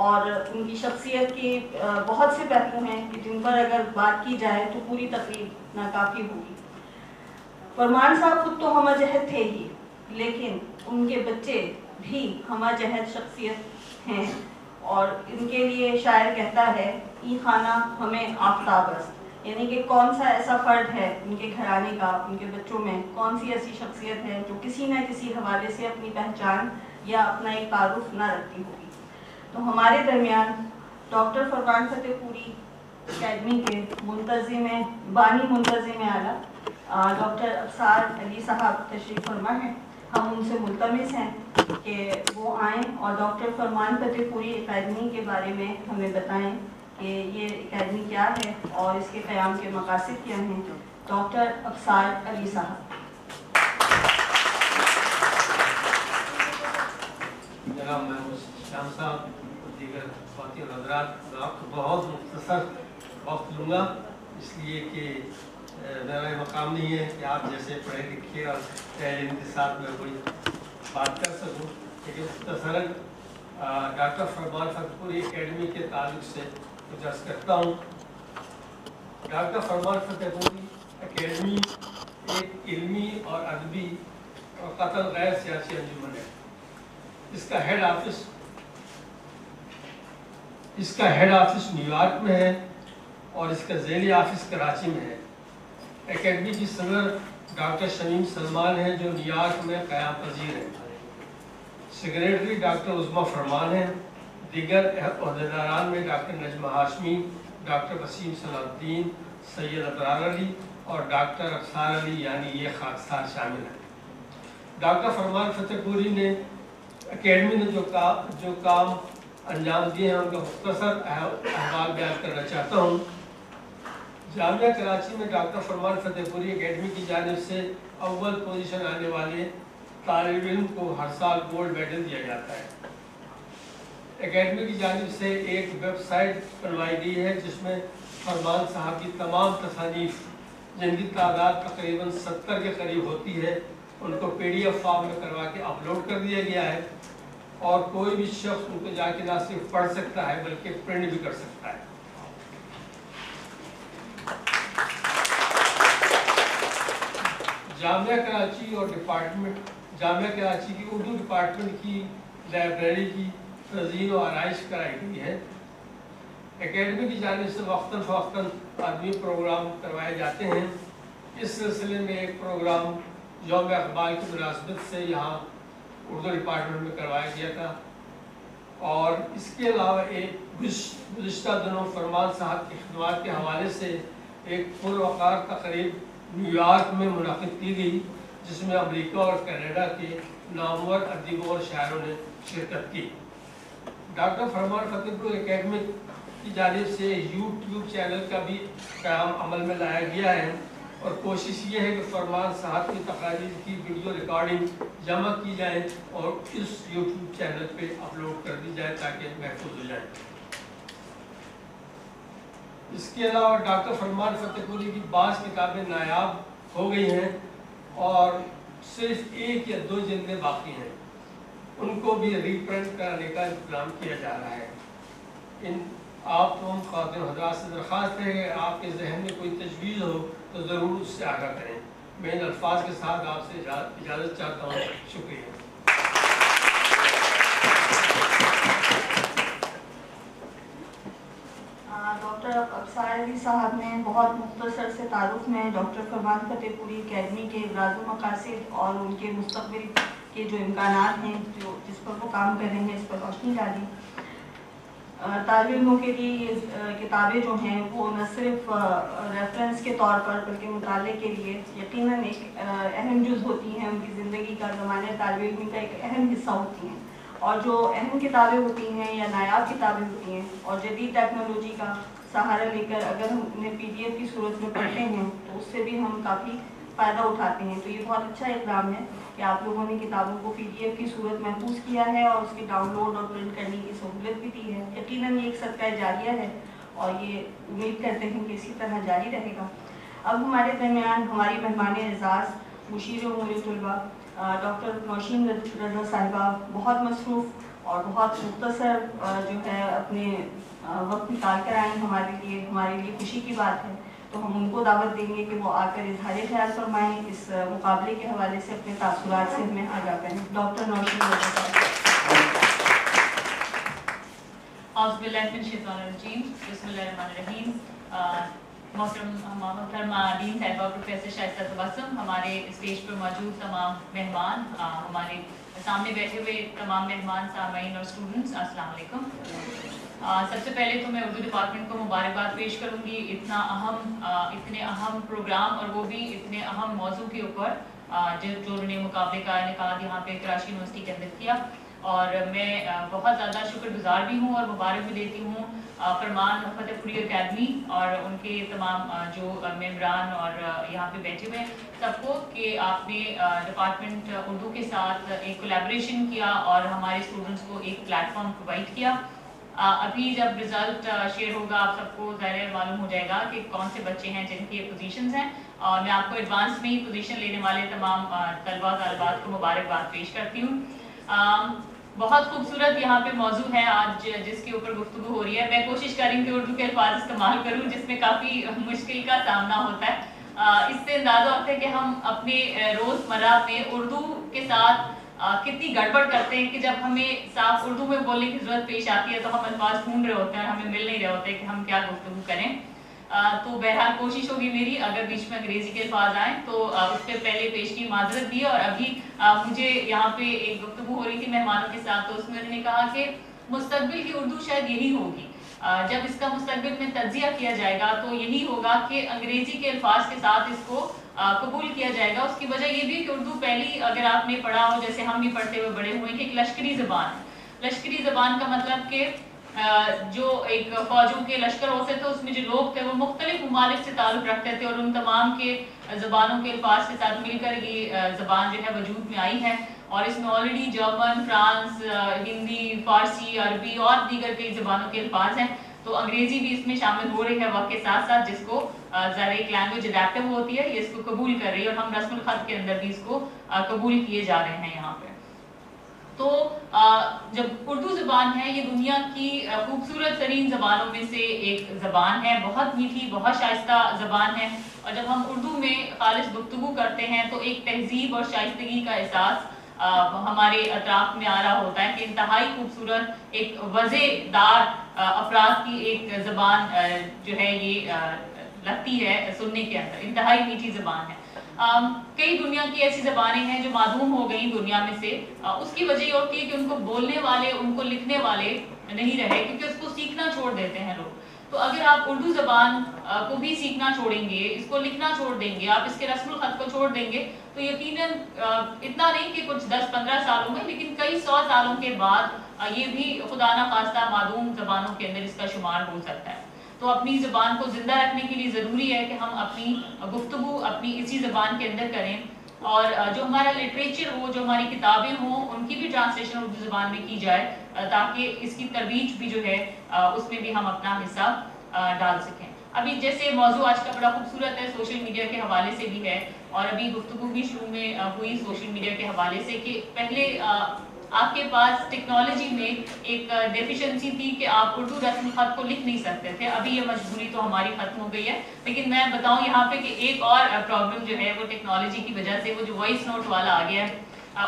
اور ان کی شخصیت کے بہت سے پہلو ہیں کہ جن پر اگر بات کی جائے تو پوری تقریر ناکافی ہوگی۔ فرمان صاحب خود تو ہمہ جہت تھے ہی، لیکن ان کے بچے بھی ہمہ جہت شخصیت ہیں، اور ان کے لیے شاعر کہتا ہے ای خانہ ہمیں آفتاب است، یعنی کہ کون سا ایسا فرد ہے ان کے گھرانے کا، ان کے بچوں میں کون سی ایسی شخصیت ہے جو کسی نہ کسی حوالے سے اپنی پہچان یا اپنا ایک تعارف نہ رکھتی ہوگی۔ تو ہمارے درمیان ڈاکٹر فرمان فتح پوری اکیڈمی کے منتظم بانی منتظم اعلیٰ ڈاکٹر ابصار علی صاحب تشریف فرما ہیں۔ ہم ان سے ملتمس ہیں کہ وہ آئیں اور ڈاکٹر فرمان فتح پوری اکیڈمی کے بارے میں ہمیں بتائیں کہ یہ اکیڈمی کیا ہے اور اس کے قیام کے مقاصد کیا ہیں۔ ڈاکٹر ابصار علی صاحب۔ جناب محمود شام صاحب اور دیگر خواتین حضرات، میں آپ کو بہت مختصر وقت لوں گا، اس لیے کہ میرا یہ مقام نہیں ہے کہ آپ جیسے پڑھے لکھے اور علم کے ساتھ میں کوئی بات کر سکوں، لیکن مختصراً ڈاکٹر فرمان فتح پوری اکیڈمی کے تعلق سے کچھ عرض کرتا ہوں۔ ڈاکٹر فرمان فتح پوری اکیڈمی ایک علمی اور ادبی اور قطعاً غیر سیاسی انجمن ہے۔ اس کا ہیڈ آفس نیو یارک میں ہے اور اس کا ذیلی آفس کراچی میں ہے۔ اکیڈمی کی صدر ڈاکٹر شمیم سلمان ہیں جو نیو یارک میں قیام پذیر ہیں۔ سیکریٹری ڈاکٹر عظمیٰ فرمان ہیں۔ دیگر عہدیداران میں ڈاکٹر نجمہ ہاشمی، ڈاکٹر وسیم صلاح الدین، سید ابرار علی اور ڈاکٹر ابصار علی یعنی یہ خاکسار شامل ہیں۔ ڈاکٹر فرمان فتح پوری نے اکیڈمی نے جو کام انجام دیے ہیں ان کا مختصر احوال بیان کرنا چاہتا ہوں۔ جامعہ کراچی میں ڈاکٹر فرمان فتح پوری اکیڈمی کی جانب سے اول پوزیشن آنے والے طالب علم کو ہر سال گولڈ میڈل دیا جاتا ہے۔ اکیڈمی کی جانب سے ایک ویب سائٹ بنوائی گئی ہے جس میں فرمان صاحب کی تمام تصانیف، جن کی تعداد تقریباً 70 کے قریب ہوتی ہے، ان کو PDF فارم میں کروا کے اپلوڈ کر دیا گیا ہے، اور کوئی بھی شخص ان کو جا کے نہ صرف پڑھ سکتا ہے بلکہ پرنٹ بھی کر سکتا ہے۔ جامعہ کراچی کی اردو ڈپارٹمنٹ کی لائبریری کی تزئین و آرائش کرائی گئی ہے۔ اکیڈمی کی جانب سے وقتاً فوقتاً ادبی پروگرام کروائے جاتے ہیں۔ اس سلسلے میں ایک پروگرام یوم اقبال کی مناسبت سے یہاں اردو ڈپارٹمنٹ میں کروایا گیا تھا، اور اس کے علاوہ ایک گزشتہ دنوں فرمان صاحب کی خدمات کے حوالے سے ایک پروقار تقریب نیو یارک میں منعقد کی گئی جس میں امریکہ اور کینیڈا کے نامور ادیبوں اور شاعروں نے شرکت کی۔ ڈاکٹر فرمان فتح پوری اکیڈمی کی جانب سے YouTube چینل کا بھی قیام عمل میں لایا گیا ہے، اور کوشش یہ ہے کہ فرمان صاحب کی تقاریر کی ویڈیو ریکارڈنگ جمع کی جائے اور اس YouTube چینل پہ اپلوڈ کر دی جائے تاکہ محفوظ ہو جائے۔ اس کے علاوہ ڈاکٹر فرمان فتح پوری کی بعض کتابیں نایاب ہو گئی ہیں اور صرف 1 یا 2 جلدیں باقی ہیں، ان کو بھی ری پرنٹ کرانے کا انتظام کیا جا رہا ہے۔ آپ تمام خواتین حضرات سے درخواست ہے کہ آپ کے ذہن میں کوئی تجویز ہو تو ضرور اس سے آگاہ کریں۔ میں ان الفاظ کے ساتھ آپ سے اجازت چاہتا ہوں۔ شکریہ۔ ڈاکٹر ابصار علی صاحب نے بہت مختصر سے تعارف میں ڈاکٹر فرمان فتح پوری اکیڈمی کے ابراز مقاصد اور ان کے مستقبل کے جو امکانات ہیں جس پر وہ کام کر رہے ہیں اس پر روشنی ڈالی۔ طالب علموں کے لیے یہ کتابیں جو ہیں وہ نہ صرف ریفرنس کے طور پر بلکہ مطالعے کے لیے یقیناً ایک اہم جز ہوتی ہیں، ان کی زندگی کا، زمانے طالب علم کا ایک اہم حصہ ہوتی ہیں، اور جو اہم کتابیں ہوتی ہیں یا نایاب کتابیں ہوتی ہیں اور جدید ٹیکنالوجی کا سہارا لے کر اگر ہم انہیں PDF کی صورت میں پڑھتے ہیں تو اس سے بھی ہم کافی فائدہ اٹھاتے ہیں۔ تو یہ بہت اچھا اقدام ہے کہ آپ لوگوں نے کتابوں کو PDF کی صورت محفوظ کیا ہے اور اس کی ڈاؤن لوڈ اور پرنٹ کرنے کی سہولت بھی دی ہے۔ یقیناً یہ ایک صدقہ جاریہ ہے اور یہ امید کرتے ہیں کہ اسی طرح جاری رہے گا۔ اب ہمارے درمیان ہماری مہمان اعزاز مشیر امور طلباء ڈاکٹر نوشین رضا صاحبہ بہت مصروف اور بہت مختصر جو ہے اپنے وقت نکال کر آئیں ہمارے لیے خوشی کی بات ہے، تو ہم ان کو دعوت دیں گے کہ وہ آ کر اظہار خیال فرمائیں، اس مقابلے کے حوالے سے اپنے تاثرات سے ہمیں آگاہ کریں۔ ڈاکٹر نوشین رضا صاحب۔ اعوذ باللہ من الشیطان الرجیم، بسم اللہ الرحمن الرحیم۔ محترم دین صاحبہ، پروفیسر شائستہ تبسم، ہمارے اسٹیج پر موجود تمام مہمان، ہمارے سامنے بیٹھے ہوئے تمام مہمان، سامعین اور اسٹوڈنٹس، السلام علیکم۔ سب سے پہلے تو میں اردو ڈپارٹمنٹ کو مبارکباد پیش کروں گی اتنے اہم پروگرام اور وہ بھی اتنے اہم موضوع کے اوپر جو انہوں نے مقابلے کا انعقاد یہاں پہ کراچی یونیورسٹی کے اندر کیا، اور میں بہت زیادہ شکر گزار بھی ہوں اور مبارک بھی دیتی ہوں فرمان فتح پوری اکیڈمی اور ان کے تمام جو ممبران اور یہاں پہ بیٹھے ہوئے سب کو کہ آپ نے ڈپارٹمنٹ اردو کے ساتھ ایک کولیبریشن کیا اور ہمارے اسٹوڈنٹس کو ایک پلیٹ فارم پرووائڈ کیا۔ ابھی جب رزلٹ شیئر ہوگا آپ سب کو ظاہر معلوم ہو جائے گا کہ کون سے بچے ہیں جن کی پوزیشنز ہیں، اور میں آپ کو ایڈوانس میں ہی پوزیشن لینے والے تمام طلباء طالبات کو مبارکباد پیش کرتی ہوں۔ بہت خوبصورت یہاں پہ موضوع ہے آج جس کے اوپر گفتگو ہو رہی ہے۔ میں کوشش کریں کہ اردو کے الفاظ استعمال کروں جس میں کافی مشکل کا سامنا ہوتا ہے۔ اس سے اندازہ ہوتا ہے کہ ہم اپنے روزمرہ میں اردو کے ساتھ کتنی گڑبڑ کرتے ہیں کہ جب ہمیں صاف اردو میں بولنے کی ضرورت پیش آتی ہے تو ہم الفاظ ڈھونڈ رہے ہوتے ہیں اور ہمیں مل نہیں رہے ہوتے کہ ہم کیا گفتگو کریں۔ تو بہرحال کوشش ہوگی میری، اگر بیچ میں انگریزی کے الفاظ آئیں تو اس پہ پہلے پیش کی معذرت دی ہے۔ اور ابھی مجھے یہاں پہ ایک گفتگو ہو رہی تھی مہمانوں کے ساتھ، تو اس میں انہوں نے کہا کہ مستقبل کی اردو شاید یہی ہوگی، جب اس کا مستقبل میں تجزیہ کیا جائے گا تو یہی ہوگا کہ انگریزی کے الفاظ کے ساتھ اس کو قبول کیا جائے گا۔ اس کی وجہ یہ بھی کہ اردو پہلی، اگر آپ نے پڑھا ہو جیسے ہم بھی پڑھتے ہوئے بڑے ہوئے، کہ ایک لشکری زبان ہے۔ لشکری زبان کا مطلب کہ جو ایک فوجوں کے لشکر ہوتے تھے اس میں جو لوگ تھے وہ مختلف ممالک سے تعلق رکھتے تھے اور ان تمام کے زبانوں کے الفاظ کے ساتھ مل کر یہ زبان جو ہے وجود میں آئی ہے، اور اس میں آلریڈی جرمن، فرانس، ہندی، فارسی، عربی اور دیگر کئی زبانوں کے الفاظ ہیں، تو انگریزی بھی اس میں شامل ہو رہی ہے وقت کے ساتھ ساتھ، جس کو ذرا ایک لینگویج اڈیپٹیو ہوتی ہے، یہ اس کو قبول کر رہی ہے اور ہم رسم الخط کے اندر بھی اس کو قبول کیے جا رہے ہیں یہاں پہ۔ تو جب اردو زبان ہے یہ دنیا کی خوبصورت ترین زبانوں میں سے ایک زبان ہے، بہت میٹھی، بہت شائستہ زبان ہے، اور جب ہم اردو میں خالص گفتگو کرتے ہیں تو ایک تہذیب اور شائستگی کا احساس ہمارے اطراف میں آ رہا ہوتا ہے کہ انتہائی خوبصورت ایک وضع دار افراد کی ایک زبان جو ہے یہ لگتی ہے سننے کے اندر، انتہائی میٹھی زبان ہے۔ کئی دنیا کی ایسی زبانیں ہیں جو معدوم ہو گئی دنیا میں سے، اس کی وجہ یہ ہوتی ہے کہ ان کو بولنے والے، ان کو لکھنے والے نہیں رہے، کیونکہ اس کو سیکھنا چھوڑ دیتے ہیں لوگ۔ تو اگر آپ اردو زبان کو بھی سیکھنا چھوڑیں گے، اس کو لکھنا چھوڑ دیں گے، آپ اس کے رسم الخط کو چھوڑ دیں گے، تو یقیناً اتنا نہیں کہ کچھ 10-15 سالوں میں، لیکن کئی 100 سالوں کے بعد یہ بھی خدا نخواستہ معدوم زبانوں کے اندر اس کا شمار ہو سکتا ہے۔ تو اپنی زبان کو زندہ رکھنے کے لیے ضروری ہے کہ ہم اپنی گفتگو اپنی اسی زبان کے اندر کریں، اور جو ہمارا لٹریچر ہو، جو ہماری کتابیں ہوں، ان کی بھی ٹرانسلیشن اردو زبان میں کی جائے تاکہ اس کی ترویج بھی جو ہے اس میں بھی ہم اپنا حصہ ڈال سکیں۔ ابھی جیسے موضوع آج کا بڑا خوبصورت ہے، سوشل میڈیا کے حوالے سے بھی ہے، اور ابھی گفتگو بھی شروع میں ہوئی سوشل میڈیا کے حوالے سے کہ پہلے آپ کے پاس ٹیکنالوجی میں ایک ڈیفیشنسی تھی کہ آپ اردو رسم الخط کو لکھ نہیں سکتے تھے. ابھی یہ مجبوری تو ہماری ختم ہو گئی ہے، لیکن میں بتاؤں یہاں پہ کہ ایک اور پرابلم جو ہے وہ ٹیکنالوجی کی وجہ سے، وہ جو وائس نوٹ والا آ گیا ہے،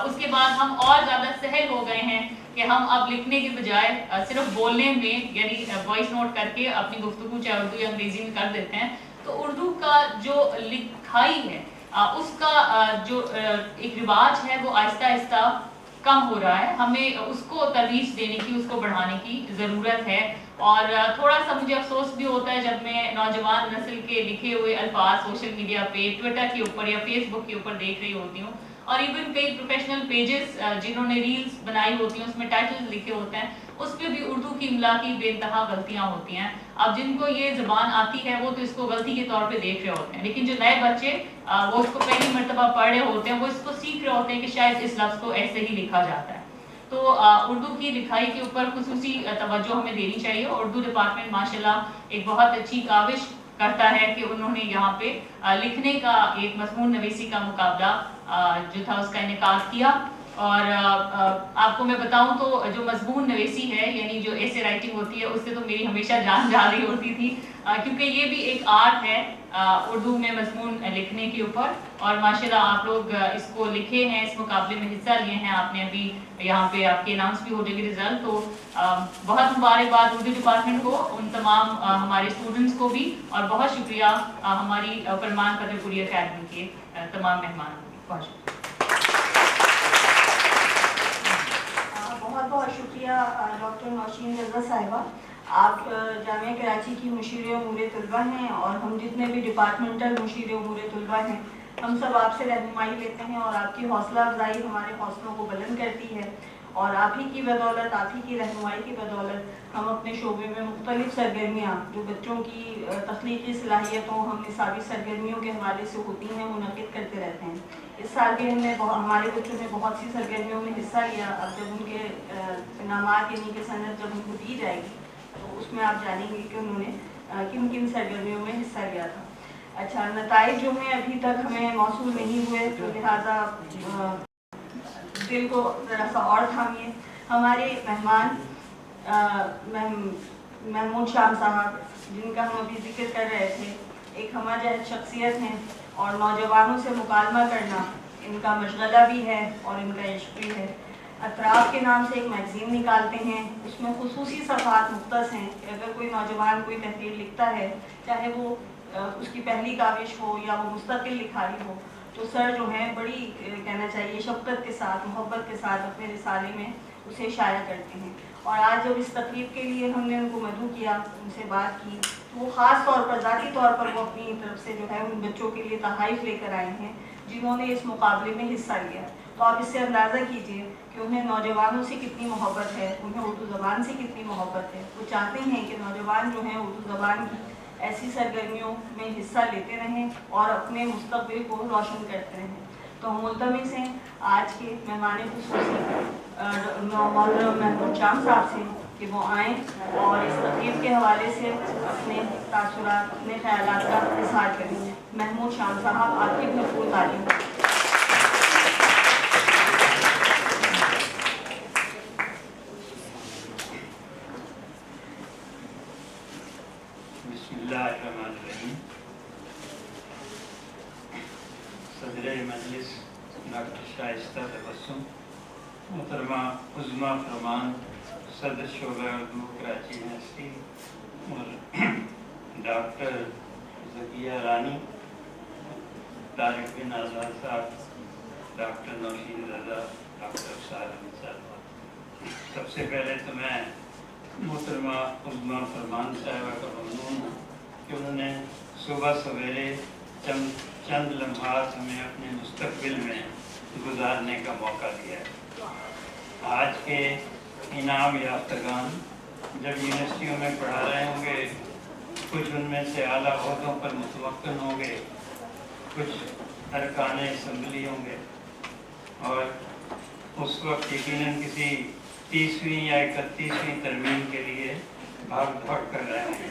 اس کے بعد ہم اور زیادہ سہل ہو گئے ہیں کہ ہم اب لکھنے کے بجائے صرف بولنے میں، یعنی وائس نوٹ کر کے اپنی گفتگو چاہے اردو یا انگریزی میں کر دیتے ہیں. تو اردو کا جو لکھائی ہے اس کا جو ایک رواج ہے وہ آہستہ آہستہ کم ہو رہا ہے. ہمیں اس کو ترویج دینے کی، اس کو بڑھانے کی ضرورت ہے. اور تھوڑا سا مجھے افسوس بھی ہوتا ہے جب میں نوجوان نسل کے لکھے ہوئے الفاظ سوشل میڈیا پہ، ٹویٹر کے اوپر یا فیس بک کے اوپر دیکھ رہی ہوتی ہوں، اور ایون کئی پروفیشنل پیجز جنہوں نے ریلز بنائی ہوتی ہیں اس میں ٹائٹل لکھے ہوتے ہیں، اس پہ بھی اردو کی املا کی بے انتہا غلطیاں ہوتی ہیں. اب جن کو یہ زبان آتی ہے وہ تو اس کو غلطی کے طور پہ دیکھ رہے ہوتے ہیں، لیکن جو نئے بچے وہ اس کو پہلی مرتبہ پڑھ رہے ہوتے ہیں، وہ اس کو سیکھ رہے ہوتے ہیں کہ شاید اس لفظ کو ایسے ہی لکھا جاتا ہے. تو اردو کی لکھائی کے اوپر خصوصی توجہ ہمیں دینی چاہیے. اردو ڈپارٹمنٹ ماشاءاللہ ایک بہت اچھی کاوش کرتا ہے کہ انہوں نے یہاں پہ لکھنے کا ایک مضمون نویسی کا مقابلہ جو تھا اس کا انعقاد کیا. اور آپ کو میں بتاؤں تو جو مضمون نویسی ہے، یعنی جو ایسے رائٹنگ ہوتی ہے، اس سے تو میری ہمیشہ جان جا رہی ہوتی تھی، کیونکہ یہ بھی ایک آرٹ ہے اردو میں مضمون لکھنے کے اوپر. اور ماشاءاللہ آپ لوگ اس کو لکھے ہیں، اس مقابلے میں حصہ لیے ہیں. آپ نے ابھی یہاں پہ آپ کے اناؤنس بھی ہو جائے گی رزلٹ، تو بہت مبارکباد اردو ڈپارٹمنٹ کو، ان تمام ہمارے اسٹوڈنٹس کو بھی، اور بہت شکریہ ہماری فرمان فتح پوری اکیڈمی کے تمام مہمانوں کو بھی. بہت شکریہ. بہت بہت شکریہ ڈاکٹر نوشین رضا صاحبہ. آپ جامعہ کراچی کی مشیر امور طلبہ ہیں، اور ہم جتنے بھی ڈپارٹمنٹل مشیر امور طلبہ ہیں ہم سب آپ سے رہنمائی لیتے ہیں، اور آپ کی حوصلہ افزائی ہمارے حوصلوں کو بلند کرتی ہے. اور آپ ہی کی بدولت، آپ ہی کی رہنمائی کی بدولت ہم اپنے شعبے میں مختلف سرگرمیاں جو بچوں کی تخلیقی صلاحیتوں، ہم نصابی سرگرمیوں کے حوالے سے ہوتی ہیں، منعقد کرتے رہتے ہیں. اس سال بھی ہم نے ہمارے بچوں نے بہت سی سرگرمیوں میں حصہ لیا. اب جب ان کے انعامات یعنی کہ سند جب ان کو دی جائے گی تو اس میں آپ جانیں گے کہ انہوں نے کن کن سرگرمیوں میں حصہ لیا تھا. اچھا، نتائج جو ہیں ابھی تک ہمیں موصول نہیں ہوئے، تو لہٰذا دل کو ذرا سا اور تھامیے. ہمارے مہمان محمود شام صاحب، جن کا ہم ابھی ذکر کر رہے تھے، ایک ہمہ جہت شخصیت ہیں، اور نوجوانوں سے مکالمہ کرنا ان کا مشغلہ بھی ہے اور ان کا عشق بھی ہے. اطراف کے نام سے ایک میگزین نکالتے ہیں، اس میں خصوصی صفحات مختص ہیں کہ اگر کوئی نوجوان کوئی تحریر لکھتا ہے، چاہے وہ اس کی پہلی کاوش ہو یا وہ مستقل لکھاری ہو، تو سر جو ہیں بڑی کہنا چاہیے شفقت کے ساتھ، محبت کے ساتھ اپنے رسالے میں اسے شائع کرتے ہیں. اور آج جب اس تقریب کے لیے ہم نے ان کو مدعو کیا، ان سے بات کی، تو وہ خاص طور پر ذاتی طور پر وہ اپنی طرف سے جو ہے ان بچوں کے لیے تحائف لے کر آئے ہیں جنہوں نے اس مقابلے میں حصہ لیا. تو آپ اس سے اندازہ کیجئے کہ انہیں نوجوانوں سے کتنی محبت ہے، انہیں اردو زبان سے کتنی محبت ہے. وہ چاہتے ہیں کہ نوجوان جو ہیں اردو زبان کی ایسی سرگرمیوں میں حصہ لیتے رہیں اور اپنے مستقبل کو روشن کرتے رہیں. تو ہم ملتمس ہیں آج کے مہمان خصوصی محترم محمود شام صاحب سے کہ وہ آئیں اور اس تقریب کے حوالے سے اپنے تاثرات، اپنے خیالات کا اظہار کریں. محمود شام صاحب، آپ کی بھرپور تعلیم. بسم اللہ الرحمن الرحیم. صدر مجلس ڈاکٹر شائستہ تبسم، محترمہ عظمیٰ فرمان صدر شعبہ اردو کراچی یونیورسٹی، اور ڈاکٹر ذکیہ رانی، طارق بن آزاد صاحب، ڈاکٹر نوشین رضا، ڈاکٹر افسار احمد صاحب. سب سے پہلے تو میں محترمہ عظمیٰ فرمان صاحبہ کا ممنون ہوں کہ انہوں نے صبح سویرے چند لمحات ہمیں اپنے مستقبل میں گزارنے کا موقع دیا ہے. آج کے انعام یافتگان جب یونیورسٹیوں میں پڑھا رہے ہوں گے، کچھ ان میں سے اعلیٰ عہدوں پر متمکن ہوں گے، کچھ ارکان اسمبلی ہوں گے، اور اس وقت یقیناً کسی 30ویں یا 31ویں ترمیم کے لیے بھاگ دوڑ کر رہے ہیں.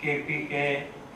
KPK,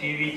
TV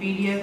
PDF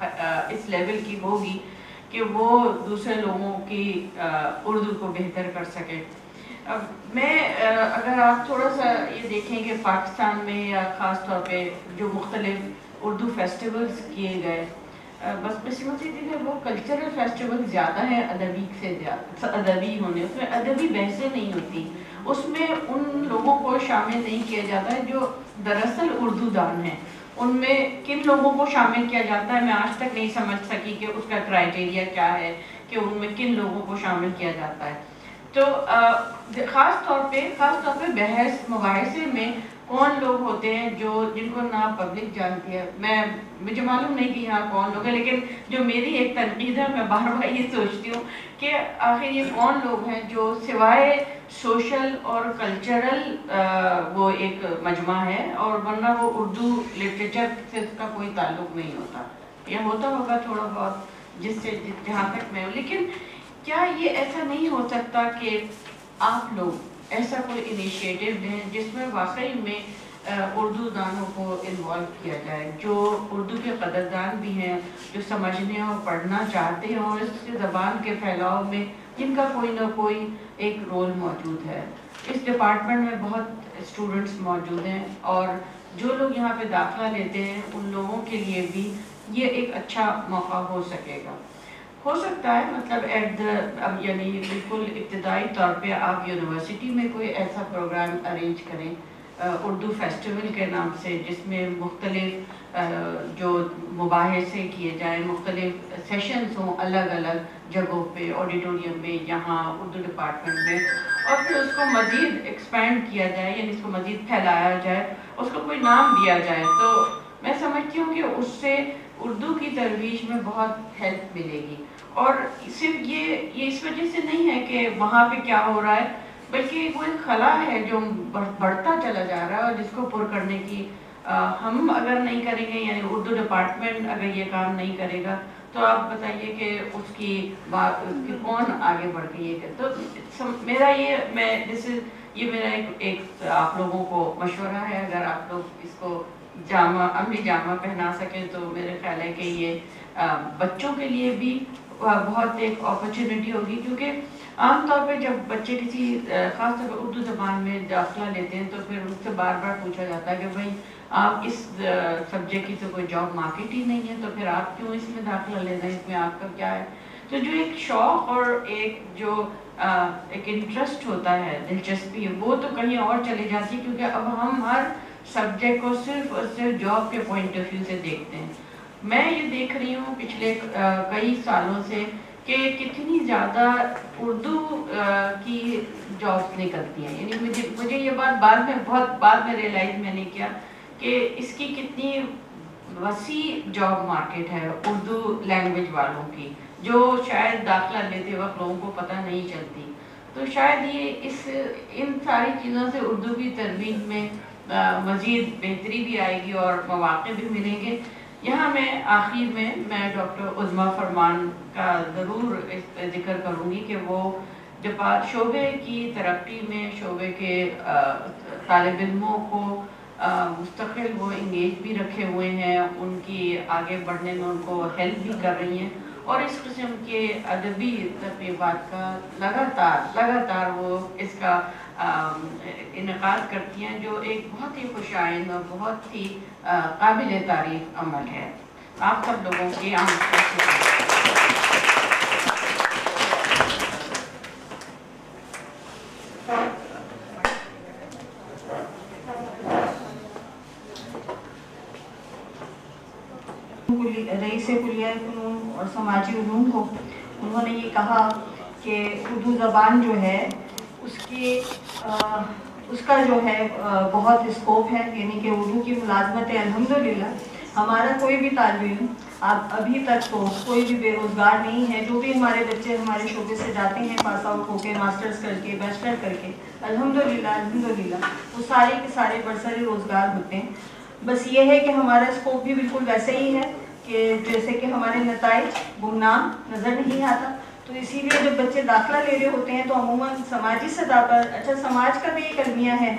اس لیول کی ہوگی کہ وہ دوسرے لوگوں کی اردو کو بہتر کر سکے. میں اگر آپ تھوڑا سا یہ دیکھیں کہ پاکستان میں یا خاص طور پہ جو مختلف اردو فیسٹیولز کیے گئے، بس بسمتی میں وہ کلچرل فیسٹیول زیادہ ہیں ادبی سے زیادہ، ادبی ہونے اس میں ادبی بحثیں نہیں ہوتی، اس میں ان لوگوں کو شامل نہیں کیا جاتا ہے جو دراصل اردو دان ہیں. ان میں کن لوگوں کو شامل کیا جاتا ہے میں آج تک نہیں سمجھ سکی کہ اس کا کرائٹیریا کیا ہے کہ ان میں کن لوگوں کو شامل کیا جاتا ہے. تو خاص طور پہ بحث مباحثے میں کون لوگ ہوتے ہیں جن کو نہ پبلک جانتی ہے. مجھے معلوم نہیں کہ یہاں کون لوگ ہیں، لیکن جو میری ایک تنقید ہے میں بار بار یہ سوچتی ہوں کہ آخر یہ کون لوگ ہیں جو سوائے سوشل اور کلچرل وہ ایک مجمع ہے، اور ورنہ وہ اردو لٹریچر سے اس کا کوئی تعلق نہیں ہوتا، یا ہوتا ہوگا تھوڑا بہت جہاں تک میں ہوں. لیکن کیا یہ ایسا نہیں ہو سکتا کہ آپ لوگ ایسا کوئی انیشیٹو لیں جس میں واقعی میں اردو دانوں کو انوالو کیا جائے، جو اردو کے قدردان بھی ہیں، جو سمجھنے اور پڑھنا چاہتے ہیں اور اس زبان کے پھیلاؤ میں جن کا کوئی نہ کوئی ایک رول موجود ہے. اس ڈپارٹمنٹ میں بہت اسٹوڈنٹس موجود ہیں، اور جو لوگ یہاں پہ داخلہ لیتے ہیں ان لوگوں کے لیے بھی یہ ایک اچھا موقع ہو سکے گا. ہو سکتا ہے مطلب یعنی بالکل ابتدائی طور پہ آپ یونیورسٹی میں کوئی ایسا پروگرام ارینج کریں اردو فیسٹیول کے نام سے، جس میں مختلف جو مباحثے کیے جائیں، مختلف سیشنز ہوں الگ الگ جگہوں پہ، آڈیٹوریم میں، یہاں اردو ڈپارٹمنٹ میں، اور پھر اس کو مزید ایکسپینڈ کیا جائے، یعنی اس کو مزید پھیلایا جائے، اس کو کوئی نام دیا جائے. تو میں سمجھتی ہوں کہ اس سے اردو کی ترویج میں بہت ہیلپ ملے گی. اور صرف یہ اس وجہ سے نہیں ہے کہ وہاں پہ کیا ہو رہا ہے، بلکہ وہ ایک خلا ہے جو بڑھتا چلا جا رہا ہے، اور جس کو پر کرنے کی ہم اگر نہیں کریں گے، یعنی اردو ڈپارٹمنٹ اگر یہ کام نہیں کرے گا، تو آپ بتائیے کہ اس کی بات کون آگے بڑھ کے یہ کرے. تو میرا یہ میرا ایک آپ لوگوں کو مشورہ ہے. اگر آپ لوگ اس کو عملی جامہ پہنا سکیں تو میرے خیال ہے کہ یہ بچوں کے لیے بھی بہت ایک اپرچونٹی ہوگی، کیونکہ عام طور پہ جب بچے کسی خاص طور پہ اردو زبان میں داخلہ لیتے ہیں تو پھر ان سے بار بار پوچھا جاتا ہے کہ بھائی آپ اس سبجیکٹ کی تو کوئی جاب مارکیٹ ہی نہیں ہے، تو پھر آپ کیوں اس میں داخلہ لے رہے ہیں، اس میں آپ کا کیا ہے. تو جو ایک شوق اور ایک انٹرسٹ ہوتا ہے، دلچسپی، وہ تو کہیں اور چلی جاتی ہے، کیونکہ اب ہم ہر سبجیکٹ کو صرف اور صرف جاب کے پوائنٹ آف ویو سے دیکھتے ہیں. میں یہ دیکھ رہی ہوں پچھلے کئی سالوں سے کہ کتنی زیادہ اردو کی جابس نکلتی ہیں. یعنی مجھے یہ بات بہت بعد میں ریئلائز میں نے کیا کہ اس کی کتنی وسیع جاب مارکیٹ ہے اردو لینگویج والوں کی، جو شاید داخلہ لیتے وقت لوگوں کو پتہ نہیں چلتی. تو شاید یہ ان ساری چیزوں سے اردو کی ترویج میں مزید بہتری بھی آئے گی اور مواقع بھی ملیں گے. یہاں میں آخر میں ڈاکٹر عظمیٰ فرمان کا ضرور ذکر کروں گی کہ وہ شعبے کی ترقی میں شعبے کے طالب علموں کو مستقل وہ انگیج بھی رکھے ہوئے ہیں، ان کی آگے بڑھنے میں ان کو ہیلپ بھی کر رہی ہیں، اور اس قسم کے ادبی تقریبات کا لگاتار وہ اس کا انعقاد کرتی ہیں، جو ایک بہت ہی خوش آئند اور بہت ہی قابل تعریف عمل ہے. آپ سب لوگوں کی رئیس کلیہ فنون اور سماجی علوم کو انہوں نے یہ کہا کہ اردو زبان جو ہے اس کا جو ہے بہت اسکوپ ہے، یعنی کہ اردو کی ملازمت ہے. الحمدللہ ہمارا کوئی بھی طالب علم ابھی تک تو کوئی بھی بے روزگار نہیں ہے. جو بھی ہمارے بچے ہمارے شعبے سے جاتے ہیں پاس آؤٹ ہو کے، ماسٹرز کر کے، بیچلر کر کے، الحمدللہ وہ سارے کے سارے برسر روزگار ہوتے ہیں. بس یہ ہے کہ ہمارا اسکوپ بھی بالکل ویسے ہی ہے کہ جیسے کہ ہمارے نتائج گمنام نظر نہیں آتا. تو اسی لیے جب بچے داخلہ لے رہے ہوتے ہیں تو عموماً سماجی سطح پر، اچھا سماج کا بھی ایک المیہ ہے،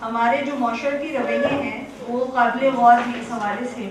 ہمارے جو معاشرتی رویے ہیں وہ قابل غور ہیں اس حوالے سے.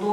2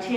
6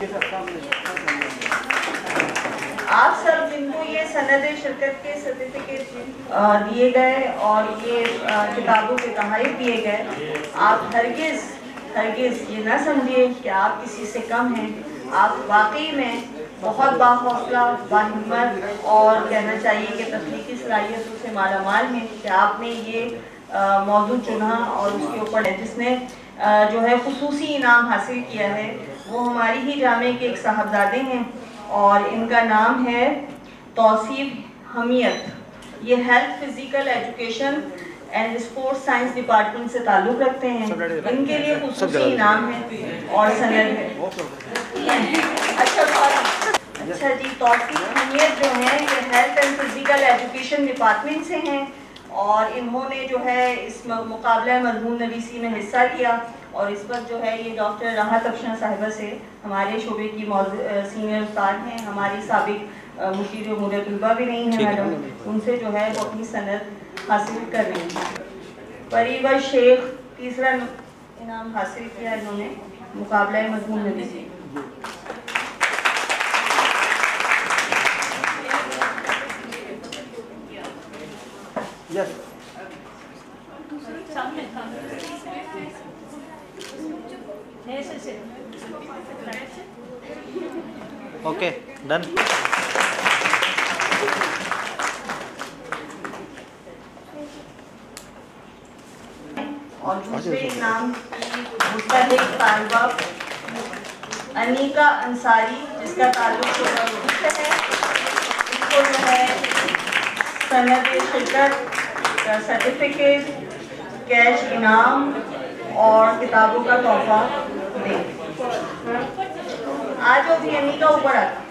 آپ سب جن کو یہ سند شرکت کے سرٹیفکیٹ دیے گئے اور یہ کتابوں کے تحائف دیے گئے، آپ ہرگز یہ نہ سمجھیے کہ آپ کسی سے کم ہیں. آپ واقعی میں بہت باحوصلہ، باہمت اور کہنا چاہیے کہ تخلیقی صلاحیتوں سے مالا مال ہیں کہ آپ نے یہ موضوع چنا اور اس کے اوپر جس نے جو ہے خصوصی انعام حاصل کیا ہے وہ ہماری ہی جامعہ کے ایک صاحبزادے ہیں اور ان کا نام ہے توصیف حمیت. یہ health physical education and sports science department سے تعلق رکھتے ہیں. ان کے لیے خصوصی انعام ہے اور سند ہے. اچھا جی، توصیف حمیت جو ہیں یہ health and physical education department سے ہیں اور انہوں نے جو ہے اس مقابلہ مضمون نویسی میں حصہ لیا اور اس وقت جو ہے یہ ڈاکٹر راحت افشاں صاحبہ سے ہمارے شعبے کی سینئر استاد ہیں، ہماری سابق مشیر امور طلبہ بھی نہیں ہیں میڈم، ان سے جو ہے وہ اپنی سند حاصل کر رہی ہیں. فریبہ شیخ تیسرا انعام حاصل کیا انہوں نے مقابلہ مضمون نویسی. Okay done. اور دوسرے انعام کی مستحق طالبہ انیکا انصاری جس کا تعلق اردو سے ہے، اس کو جو ہے سند شرکت کا سرٹیفکیٹ، کیش انعام اور کتابوں کا تحفہ دیں. آج وہ بھی انیکا اوپر آتا.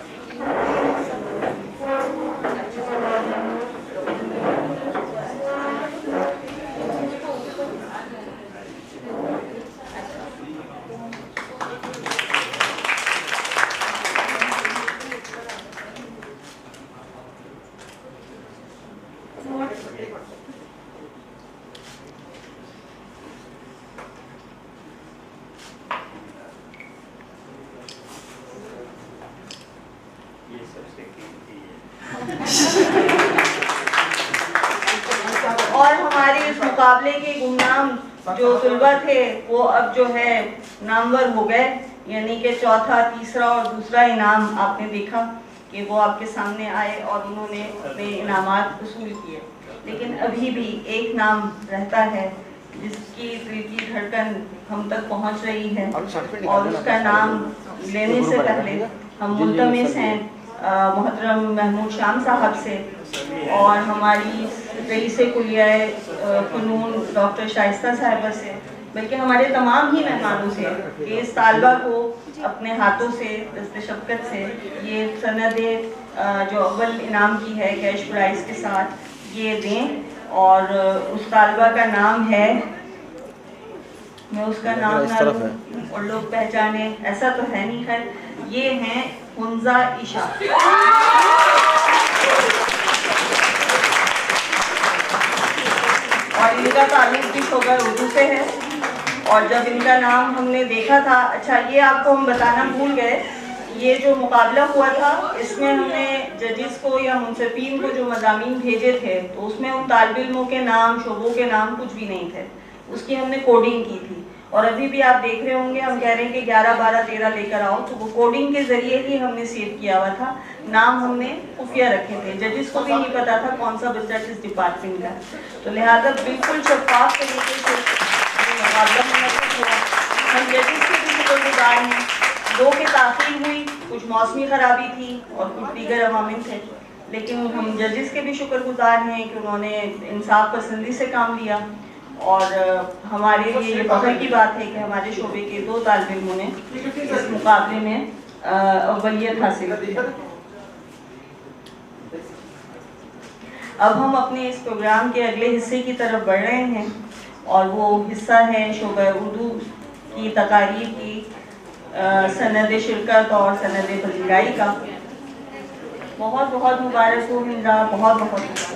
اور ہمارے اس مقابلے کے گمنام جو طلبہ تھے وہ اب جو ہے نامور ہو گئے، یعنی کہ چوتھا، تیسرا اور دوسرا انعام آپ نے دیکھا کہ وہ آپ کے سامنے آئے اور انہوں نے اپنے انعامات وصول کیے. لیکن ابھی بھی ایک نام رہتا ہے جس کی دل کی دھڑکن ہم تک پہنچ رہی ہے اور اس کا نام لینے سے پہلے ہم ملتمس ہیں محترم محمود شام صاحب سے اور ہماری رئیس کلیہ فنون ڈاکٹر شائستہ صاحبہ سے، بلکہ ہمارے تمام ہی مہمانوں سے کہ اس طالبہ کو اپنے ہاتھوں سے دست شفقت سے یہ سند جو اول انعام کی ہے کیش پرائز کے ساتھ یہ دیں. اور اس طالبہ کا نام ہے، میں اس کا نام نہ لوں اور لوگ پہچانے ایسا تو ہے نہیں، خیر یہ ہیں حنزہ عشا. اور ان کا تعلق بھی شعبہ اردو سے ہے. اور جب ان کا نام ہم نے دیکھا تھا، اچھا یہ آپ کو ہم بتانا بھول گئے، یہ جو مقابلہ ہوا تھا اس میں ہم نے ججز کو یا منصفین کو جو مضامین بھیجے تھے تو اس میں ان طالب علموں کے نام، شعبوں کے نام کچھ بھی نہیں تھے. اس کی ہم نے کوڈنگ کی تھی اور ابھی بھی آپ دیکھ رہے ہوں گے ہم کہہ رہے ہیں کہ 11 12 13 لے کر آؤ، تو وہ کوڈنگ کے ذریعے ہی ہم نے سیو کیا ہوا تھا. نام ہم نے خفیہ رکھے تھے، ججز کو بھی نہیں پتا تھا کون سا بچہ کس ڈپارٹمنٹ کا، تو لہٰذا بالکل شفاف طریقے سے مقابلہ منعقد ہوا. ہم ججز کے بھی شکر گزار ہیں. 2 کی تاخیر ہوئی، کچھ موسمی خرابی تھی اور کچھ دیگر عوامل تھے، لیکن ہم ججز کے بھی شکر گزار ہیں کہ انہوں نے انصاف پسندی سے کام لیا. اور ہمارے لیے یہ فخر کی بات ہے کہ ہمارے شعبے کے 2 طالب علموں نے اس مقابلے میں اولیت حاصل کی. اب ہم اپنے اس پروگرام کے اگلے حصے کی طرف بڑھ رہے ہیں اور وہ حصہ ہے شعبہ اردو کی تقاریر کی سند شرکت اور سند پذیرائی کا. بہت بہت مبارک ہو ہندا، بہت بہت مبارک.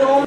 2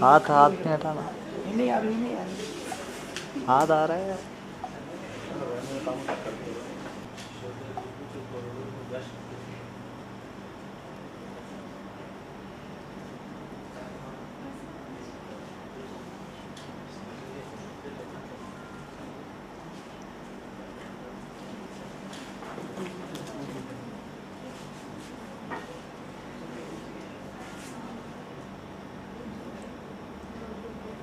ہاتھ نہیں ہٹانا. ہاتھ آ رہا ہے.